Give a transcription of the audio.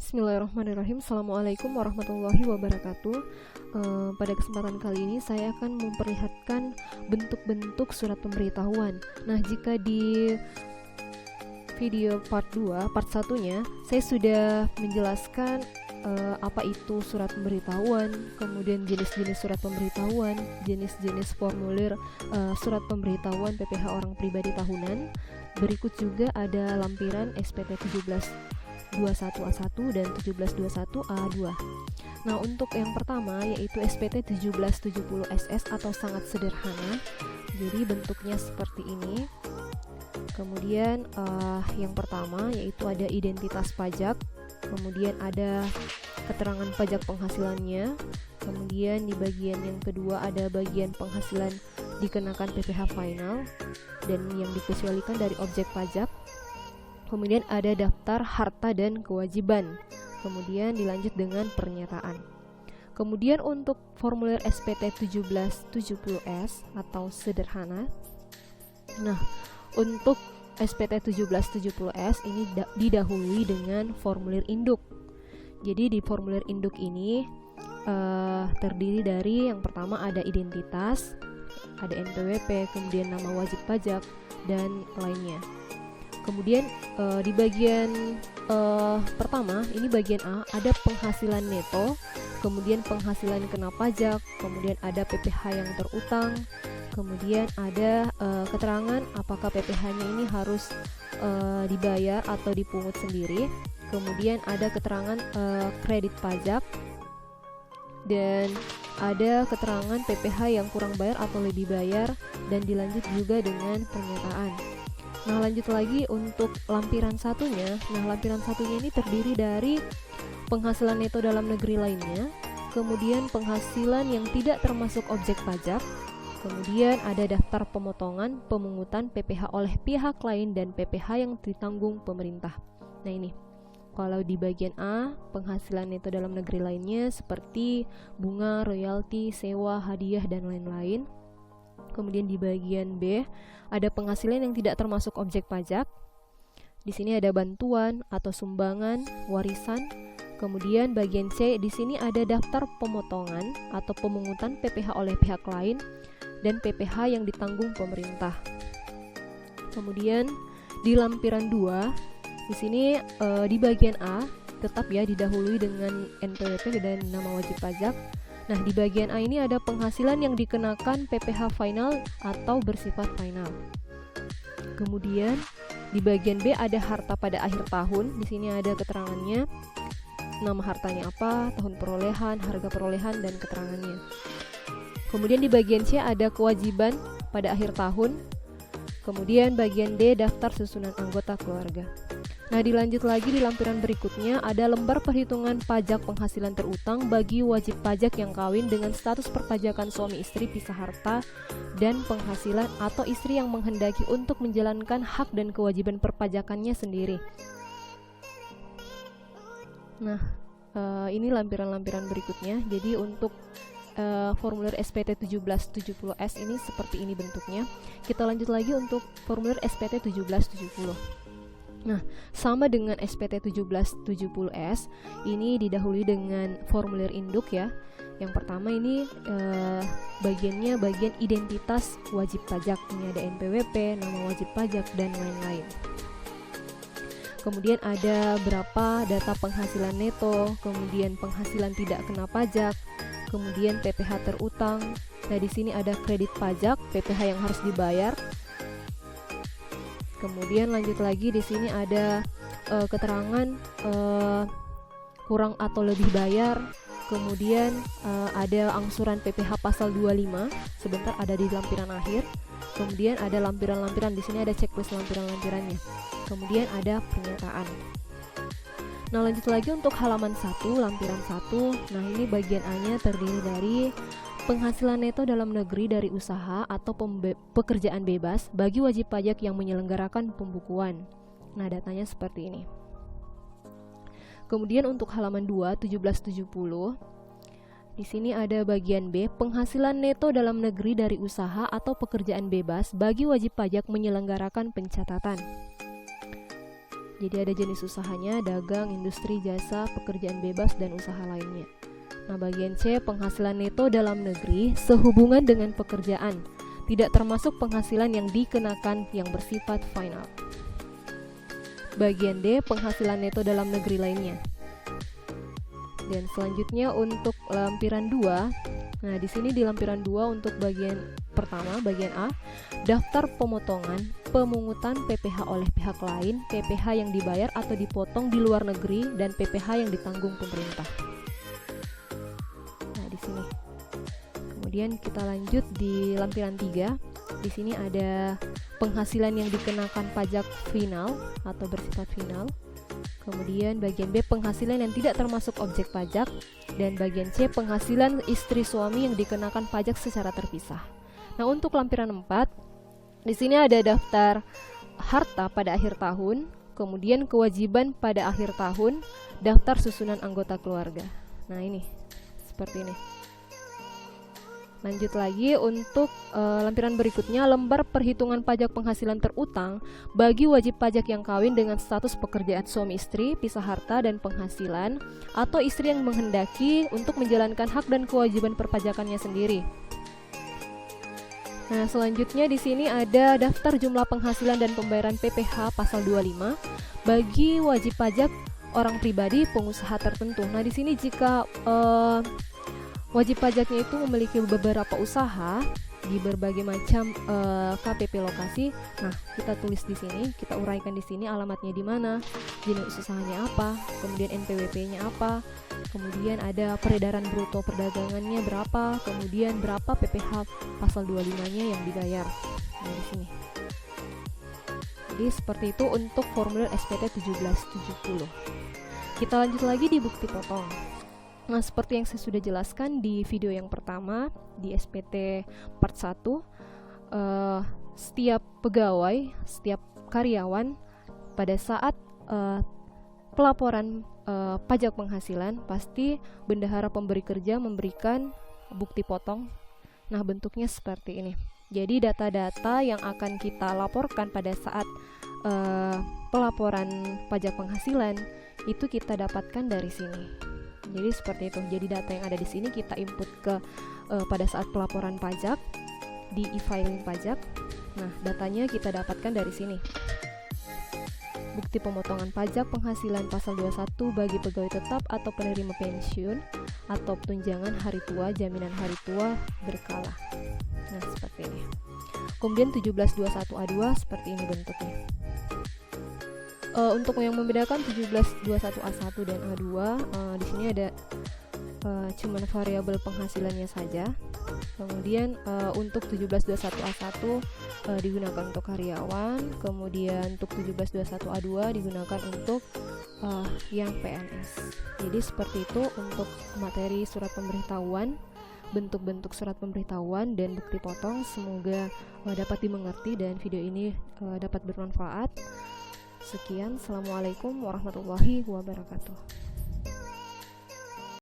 Bismillahirrahmanirrahim. Assalamualaikum warahmatullahi wabarakatuh. Pada kesempatan kali ini saya akan memperlihatkan bentuk-bentuk surat pemberitahuan. Nah, jika di video part 2, part 1-nya saya sudah menjelaskan apa itu surat pemberitahuan, kemudian jenis-jenis surat pemberitahuan, jenis-jenis formulir surat pemberitahuan PPh orang pribadi tahunan. Berikut juga ada lampiran SPT 1721A1 dan 1721A2. Nah, untuk yang pertama yaitu SPT 1770SS atau sangat sederhana. Jadi bentuknya seperti ini. Kemudian yang pertama yaitu ada identitas pajak, kemudian ada keterangan pajak penghasilannya, kemudian di bagian yang kedua ada bagian penghasilan dikenakan PPh final dan yang dikecualikan dari objek pajak. Kemudian ada daftar harta dan kewajiban. Kemudian dilanjut dengan pernyataan. Kemudian untuk formulir SPT 1770S atau sederhana. Nah, untuk SPT 1770S ini didahului dengan formulir induk. Jadi di formulir induk ini terdiri dari yang pertama ada identitas, ada NPWP, kemudian nama wajib pajak dan lainnya. Kemudian di bagian pertama, ini bagian A, ada penghasilan neto, kemudian penghasilan kena pajak, kemudian ada PPh yang terutang, kemudian ada keterangan apakah PPh-nya ini harus dibayar atau dipungut sendiri, kemudian ada keterangan kredit pajak, dan ada keterangan PPh yang kurang bayar atau lebih bayar, dan dilanjut juga dengan pernyataan. Nah, lanjut lagi untuk lampiran satunya. Nah, lampiran satunya ini terdiri dari penghasilan neto dalam negeri lainnya, kemudian penghasilan yang tidak termasuk objek pajak, kemudian ada daftar pemotongan pemungutan PPh oleh pihak lain dan PPh yang ditanggung pemerintah. Nah, ini kalau di bagian A, penghasilan neto dalam negeri lainnya seperti bunga, royalti, sewa, hadiah, dan lain-lain. Kemudian di bagian B ada penghasilan yang tidak termasuk objek pajak. Di sini ada bantuan atau sumbangan, warisan. Kemudian bagian C, di sini ada daftar pemotongan atau pemungutan PPh oleh pihak lain dan PPh yang ditanggung pemerintah. Kemudian di lampiran 2, di sini di bagian A tetap ya didahului dengan NPWP dan nama wajib pajak. Nah, di bagian A ini ada penghasilan yang dikenakan PPh final atau bersifat final. Kemudian di bagian B ada harta pada akhir tahun. Di sini ada keterangannya, nama hartanya apa, tahun perolehan, harga perolehan, dan keterangannya. Kemudian di bagian C ada kewajiban pada akhir tahun. Kemudian bagian D daftar susunan anggota keluarga. Nah, dilanjut lagi di lampiran berikutnya ada lembar perhitungan pajak penghasilan terutang bagi wajib pajak yang kawin dengan status perpajakan suami istri pisah harta dan penghasilan atau istri yang menghendaki untuk menjalankan hak dan kewajiban perpajakannya sendiri. Nah, ini lampiran-lampiran berikutnya. Jadi untuk formulir SPT 1770S ini seperti ini bentuknya. Kita lanjut lagi untuk formulir SPT 1770. Nah, sama dengan SPT 1770S, ini didahului dengan formulir induk ya. Yang pertama ini bagiannya bagian identitas wajib pajak. Ini ada NPWP, nama wajib pajak, dan lain-lain. Kemudian ada berapa data penghasilan neto, kemudian penghasilan tidak kena pajak, kemudian PPh terutang. Nah, di sini ada kredit pajak, PPh yang harus dibayar. Kemudian lanjut lagi di sini ada keterangan kurang atau lebih bayar. Kemudian ada angsuran PPh pasal 25. Sebentar, ada di lampiran akhir. Kemudian ada lampiran-lampiran, di sini ada checklist lampiran-lampirannya. Kemudian ada pernyataan. Nah, lanjut lagi untuk halaman 1, lampiran 1. Nah, ini bagian A-nya terdiri dari penghasilan neto dalam negeri dari usaha atau pekerjaan bebas bagi wajib pajak yang menyelenggarakan pembukuan. Nah, datanya seperti ini. Kemudian untuk halaman 2, 1770. Di sini ada bagian B, penghasilan neto dalam negeri dari usaha atau pekerjaan bebas bagi wajib pajak menyelenggarakan pencatatan. Jadi ada jenis usahanya, dagang, industri, jasa, pekerjaan bebas, dan usaha lainnya. Nah, bagian C, penghasilan neto dalam negeri sehubungan dengan pekerjaan, tidak termasuk penghasilan yang dikenakan yang bersifat final. Bagian D, penghasilan neto dalam negeri lainnya. Dan selanjutnya untuk lampiran 2. Nah, di sini di lampiran 2 untuk bagian pertama, bagian A, daftar pemotongan pemungutan PPh oleh pihak lain, PPh yang dibayar atau dipotong di luar negeri, dan PPh yang ditanggung pemerintah. Nah, di sini. Kemudian kita lanjut di lampiran 3. Di sini ada penghasilan yang dikenakan pajak final atau bersifat final. Kemudian bagian B, penghasilan yang tidak termasuk objek pajak, dan bagian C, penghasilan istri suami yang dikenakan pajak secara terpisah. Nah, untuk lampiran 4, di sini ada daftar harta pada akhir tahun, kemudian kewajiban pada akhir tahun, daftar susunan anggota keluarga. Nah, ini seperti ini. Lanjut lagi untuk lampiran berikutnya, lembar perhitungan pajak penghasilan terutang bagi wajib pajak yang kawin dengan status pekerjaan suami istri, pisah harta dan penghasilan, atau istri yang menghendaki untuk menjalankan hak dan kewajiban perpajakannya sendiri. Nah, selanjutnya di sini ada daftar jumlah penghasilan dan pembayaran PPh pasal 25 bagi wajib pajak orang pribadi pengusaha tertentu. Nah, di sini jika wajib pajaknya itu memiliki beberapa usaha di berbagai macam KPP lokasi. Nah, kita tulis di sini, kita uraikan di sini alamatnya di mana, jenis usahanya apa, kemudian NPWP-nya apa, kemudian ada peredaran bruto perdagangannya berapa, kemudian berapa PPh pasal 25-nya yang dibayar. Nah, di sini. Jadi seperti itu untuk formulir SPT 1770. Kita lanjut lagi di bukti potong. Nah, seperti yang saya sudah jelaskan di video yang pertama di SPT part 1, setiap pegawai, setiap karyawan pada saat pelaporan pajak penghasilan pasti bendahara pemberi kerja memberikan bukti potong. Nah, bentuknya seperti ini. Jadi data-data yang akan kita laporkan pada saat pelaporan pajak penghasilan itu kita dapatkan dari sini. Jadi seperti itu. Jadi data yang ada di sini kita input ke pada saat pelaporan pajak di e-filing pajak. Nah, datanya kita dapatkan dari sini. Bukti pemotongan pajak penghasilan pasal 21 bagi pegawai tetap atau penerima pensiun atau tunjangan hari tua, jaminan hari tua berkala. Nah, seperti ini. Kemudian 1721A2 seperti ini bentuknya. Untuk yang membedakan 1721A1 dan A2, di sini ada cuman variabel penghasilannya saja. Kemudian untuk 1721A1 digunakan untuk karyawan, kemudian untuk 1721A2 digunakan untuk yang PNS. Jadi seperti itu untuk materi surat pemberitahuan, bentuk-bentuk surat pemberitahuan dan bukti potong. Semoga dapat dimengerti dan video ini dapat bermanfaat. Sekian, assalamualaikum warahmatullahi wabarakatuh.